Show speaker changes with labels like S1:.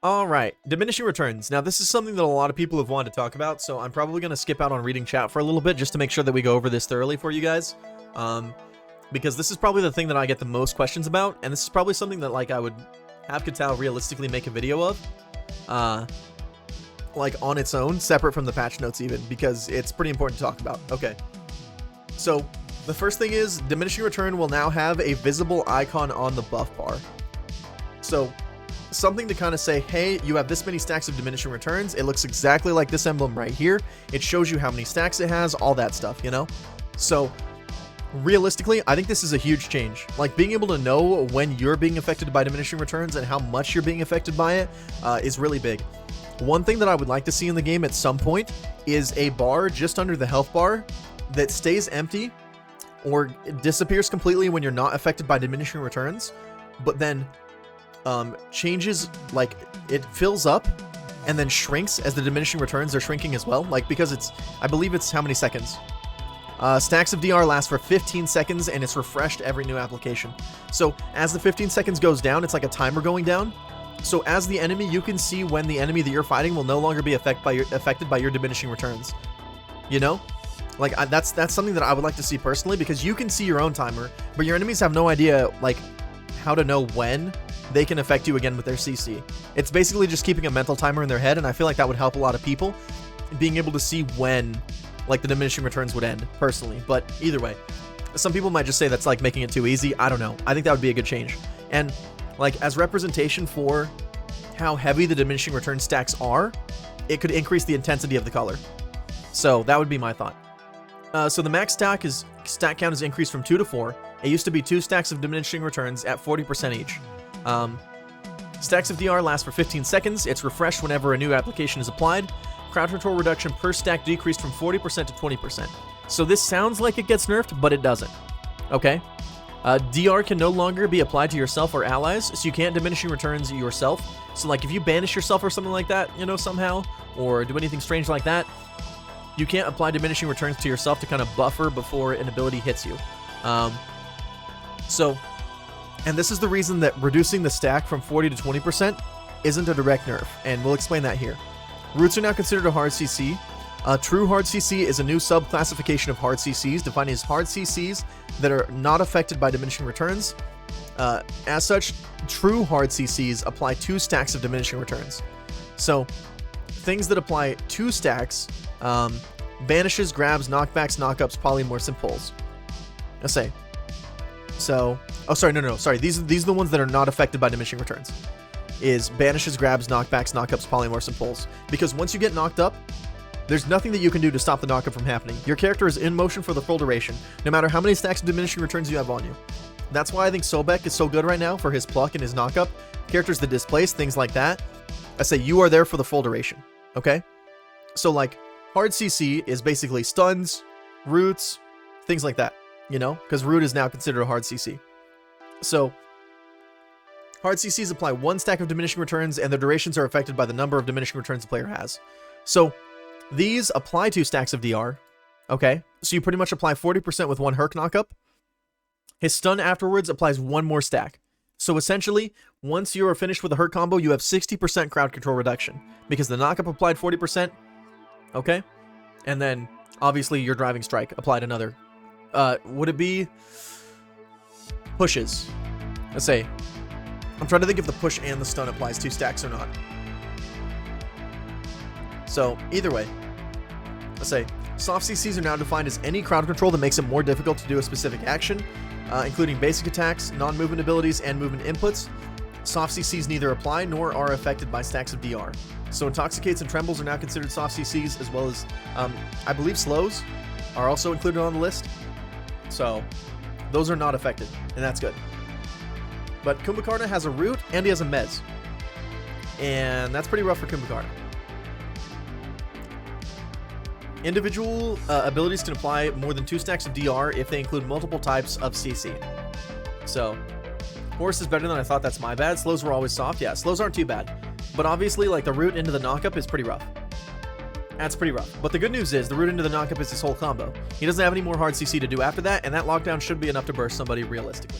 S1: Alright, Diminishing Returns. Now, this is something that a lot of people have wanted to talk about, so I'm probably going to skip out on reading chat for a little bit just to make sure that we go over this thoroughly for you guys. Because this is probably the thing that I get the most questions about, and this is probably something that, like, I would have Katal realistically make a video of. Like, on its own, separate from the patch notes even, because it's pretty important to talk about. Okay. So, the first thing is, Diminishing Return will now have a visible icon on the buff bar. So, something to kind of say, hey, you have this many stacks of Diminishing Returns. It looks exactly like this emblem right here. It shows you how many stacks it has, all that stuff, you know? So, realistically, I think this is a huge change. Like, being able to know when you're being affected by Diminishing Returns and how much you're being affected by it is really big. One thing that I would like to see in the game at some point is a bar just under the health bar that stays empty or disappears completely when you're not affected by Diminishing Returns, but then changes, like, it fills up and then shrinks as the Diminishing Returns are shrinking as well, like, because it's, I believe it's how many seconds? Stacks of DR last for 15 seconds and it's refreshed every new application. So as the 15 seconds goes down, it's like a timer going down. So as the enemy, you can see when the enemy that you're fighting will no longer be affected by your Diminishing Returns. You know? Like, that's something that I would like to see personally, because you can see your own timer, but your enemies have no idea, like, how to know when they can affect you again with their CC. It's basically just keeping a mental timer in their head, and I feel like that would help a lot of people, being able to see when, like, the Diminishing Returns would end, personally. But either way, some people might just say that's, like, making it too easy. I don't know. I think that would be a good change. And, like, as representation for how heavy the Diminishing Return stacks are, it could increase the intensity of the color. So that would be my thought. So the max stack count is increased from 2 to 4. It used to be 2 stacks of Diminishing Returns at 40% each. Stacks of DR last for 15 seconds. It's refreshed whenever a new application is applied. Crowd control reduction per stack decreased from 40% to 20%. So this sounds like it gets nerfed, but it doesn't. Okay? DR can no longer be applied to yourself or allies, so you can't Diminishing Returns yourself. So, like, if you banish yourself or something like that, you know, somehow, or do anything strange like that, you can't apply Diminishing Returns to yourself to kind of buffer before an ability hits you. And this is the reason that reducing the stack from 40 to 20% isn't a direct nerf, and we'll explain that here. Roots are now considered a hard CC. True hard CC is a new sub-classification of hard CCs, defined as hard CCs that are not affected by Diminishing Returns. As such, true hard CCs apply 2 stacks of Diminishing Returns. So, things that apply 2 stacks, banishes, grabs, knockbacks, knockups, polymorphs, and pulls. Let's say. So, oh, sorry, no, sorry. These are the ones that are not affected by Diminishing Returns. Is banishes, grabs, knockbacks, knockups, polymorphs, and pulls. Because once you get knocked up, there's nothing that you can do to stop the knockup from happening. Your character is in motion for the full duration, no matter how many stacks of Diminishing Returns you have on you. That's why I think Sobek is so good right now for his pluck and his knockup. Characters that displace, things like that. I say you are there for the full duration, okay? So, like, hard CC is basically stuns, roots, things like that, you know? Because root is now considered a hard CC. So, hard CCs apply 1 stack of Diminishing Returns, and their durations are affected by the number of Diminishing Returns the player has. So, these apply 2 stacks of DR, okay? So you pretty much apply 40% with 1 Herc knockup. His stun afterwards applies 1 more stack. So essentially, once you are finished with the Herc combo, you have 60% crowd control reduction, because the knockup applied 40%, okay? And then, obviously, your driving strike applied another. Would it be pushes? Let's say, I'm trying to think if the push and the stun applies 2 stacks or not. So, either way, let's say, soft CCs are now defined as any crowd control that makes it more difficult to do a specific action, including basic attacks, non-movement abilities, and movement inputs. Soft CCs neither apply nor are affected by stacks of DR. So Intoxicates and Trembles are now considered soft CCs, as well as, I believe slows are also included on the list. So, those are not affected, and that's good. But Kumbhakarna has a root, and he has a mez. And that's pretty rough for Kumbhakarna. Individual abilities can apply more than 2 stacks of DR if they include multiple types of CC. So, Horse is better than I thought, that's my bad. Slows were always soft. Yeah, slows aren't too bad. But obviously, like, the root into the knockup is pretty rough. That's pretty rough. But the good news is, the root into the knockup is his whole combo. He doesn't have any more hard CC to do after that, and that lockdown should be enough to burst somebody realistically.